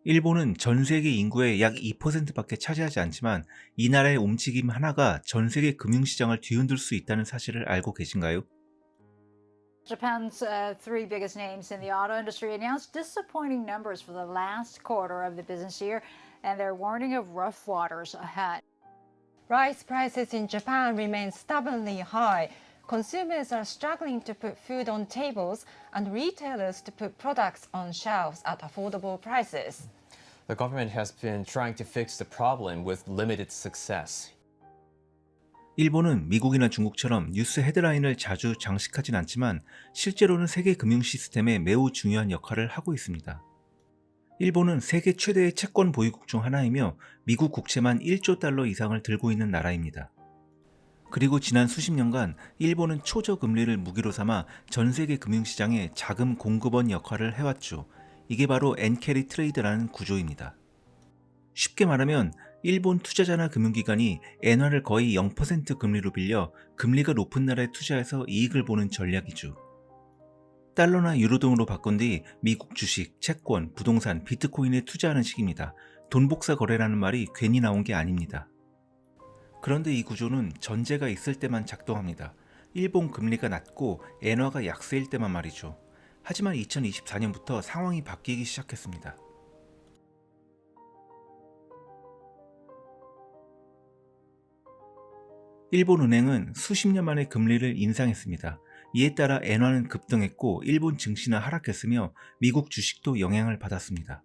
일본은 전 세계 인구의 약 2%밖에 차지하지 않지만 이 나라의 움직임 하나가 전 세계 금융시장을 뒤흔들 수 있다는 사실을 알고 계신가요? Japan's three biggest names in the auto industry announced disappointing numbers for the last quarter of the business year, and they're warning of rough waters ahead. Rice prices in Japan remain stubbornly high. Consumers are struggling to put food on tables and retailers to put products on shelves at affordable prices. The government has been trying to fix the problem with limited success. 일본은 미국이나 중국처럼 뉴스 헤드라인을 자주 장식하진 않지만 실제로는 세계 금융 시스템에 매우 중요한 역할을 하고 있습니다. 일본은 세계 최대의 채권 보유국 중 하나이며 미국 국채만 1조 달러 이상을 들고 있는 나라입니다. 그리고 지난 수십 년간 일본은 초저금리를 무기로 삼아 전 세계 금융시장에 자금 공급원 역할을 해왔죠. 이게 바로 엔캐리 트레이드라는 구조입니다. 쉽게 말하면 일본 투자자나 금융기관이 엔화를 거의 0% 금리로 빌려 금리가 높은 나라에 투자해서 이익을 보는 전략이죠. 달러나 유로 등으로 바꾼 뒤 미국 주식, 채권, 부동산, 비트코인에 투자하는 식입니다. 돈복사 거래라는 말이 괜히 나온 게 아닙니다. 그런데 이 구조는 전제가 있을 때만 작동합니다. 일본 금리가 낮고 엔화가 약세일 때만 말이죠. 하지만 2024년부터 상황이 바뀌기 시작했습니다. 일본은행은 수십 년 만에 금리를 인상했습니다. 이에 따라 엔화는 급등했고 일본 증시는 하락했으며 미국 주식도 영향을 받았습니다.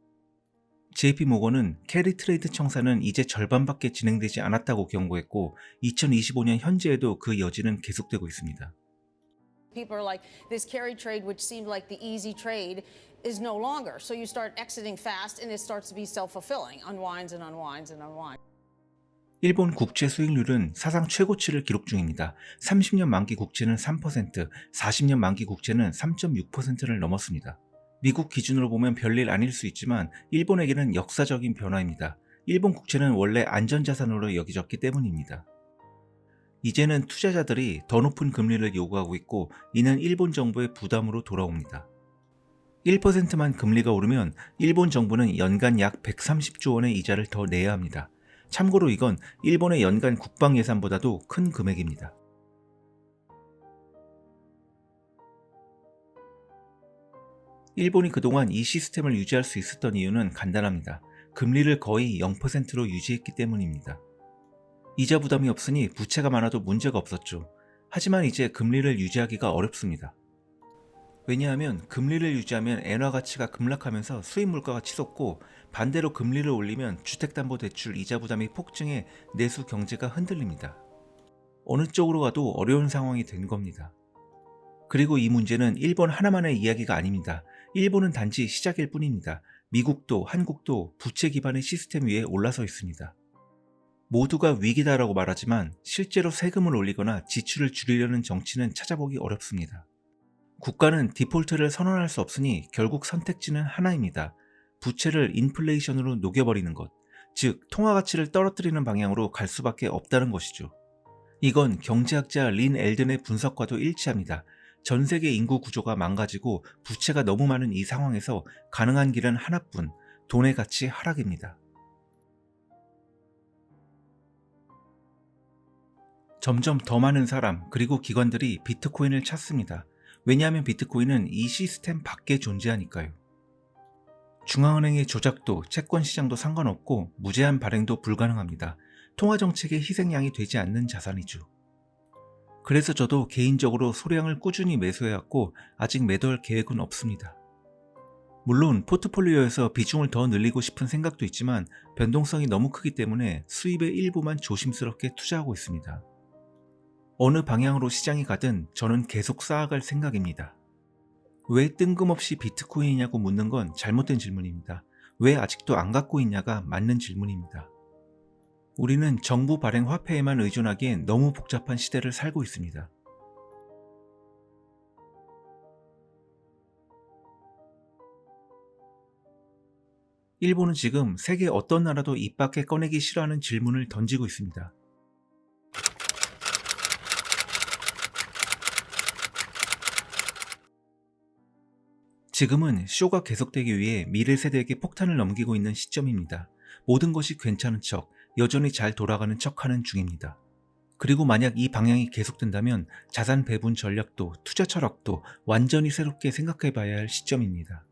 JP모건은 캐리 트레이드 청산은 이제 절반밖에 진행되지 않았다고 경고했고 2025년 현재에도 그 여지는 계속되고 있습니다. People are like, this carry trade, which seemed like the easy trade, is no longer. So you start exiting fast and it starts to be self-fulfilling, unwinds and unwinds and unwinds. 일본 국채 수익률은 사상 최고치를 기록 중입니다. 30년 만기 국채는 3%, 40년 만기 국채는 3.6%를 넘었습니다. 미국 기준으로 보면 별일 아닐 수 있지만 일본에게는 역사적인 변화입니다. 일본 국채는 원래 안전자산으로 여겨졌기 때문입니다. 이제는 투자자들이 더 높은 금리를 요구하고 있고 이는 일본 정부의 부담으로 돌아옵니다. 1%만 금리가 오르면 일본 정부는 연간 약 130조 원의 이자를 더 내야 합니다. 참고로 이건 일본의 연간 국방 예산보다도 큰 금액입니다. 일본이 그동안 이 시스템을 유지할 수 있었던 이유는 간단합니다. 금리를 거의 0%로 유지했기 때문입니다. 이자 부담이 없으니 부채가 많아도 문제가 없었죠. 하지만 이제 금리를 유지하기가 어렵습니다. 왜냐하면 금리를 유지하면 엔화 가치가 급락하면서 수입 물가가 치솟고 반대로 금리를 올리면 주택담보대출 이자 부담이 폭증해 내수 경제가 흔들립니다. 어느 쪽으로 가도 어려운 상황이 된 겁니다. 그리고 이 문제는 일본 하나만의 이야기가 아닙니다. 일본은 단지 시작일 뿐입니다. 미국도 한국도 부채 기반의 시스템 위에 올라서 있습니다. 모두가 위기다라고 말하지만 실제로 세금을 올리거나 지출을 줄이려는 정치는 찾아보기 어렵습니다. 국가는 디폴트를 선언할 수 없으니 결국 선택지는 하나입니다. 부채를 인플레이션으로 녹여버리는 것, 즉 통화 가치를 떨어뜨리는 방향으로 갈 수밖에 없다는 것이죠. 이건 경제학자 린 엘든의 분석과도 일치합니다. 전 세계 인구 구조가 망가지고 부채가 너무 많은 이 상황에서 가능한 길은 하나뿐, 돈의 가치 하락입니다. 점점 더 많은 사람 그리고 기관들이 비트코인을 찾습니다. 왜냐하면 비트코인은 이 시스템 밖에 존재하니까요. 중앙은행의 조작도 채권 시장도 상관없고 무제한 발행도 불가능합니다. 통화정책의 희생양이 되지 않는 자산이죠. 그래서 저도 개인적으로 소량을 꾸준히 매수해왔고 아직 매도할 계획은 없습니다. 물론 포트폴리오에서 비중을 더 늘리고 싶은 생각도 있지만 변동성이 너무 크기 때문에 수입의 일부만 조심스럽게 투자하고 있습니다. 어느 방향으로 시장이 가든 저는 계속 쌓아갈 생각입니다. 왜 뜬금없이 비트코인이냐고 묻는 건 잘못된 질문입니다. 왜 아직도 안 갖고 있냐가 맞는 질문입니다. 우리는 정부 발행 화폐에만 의존하기엔 너무 복잡한 시대를 살고 있습니다. 일본은 지금 세계 어떤 나라도 입 밖에 꺼내기 싫어하는 질문을 던지고 있습니다. 지금은 쇼가 계속되기 위해 미래 세대에게 폭탄을 넘기고 있는 시점입니다. 모든 것이 괜찮은 척, 여전히 잘 돌아가는 척 하는 중입니다. 그리고 만약 이 방향이 계속된다면 자산 배분 전략도 투자 철학도 완전히 새롭게 생각해 봐야 할 시점입니다.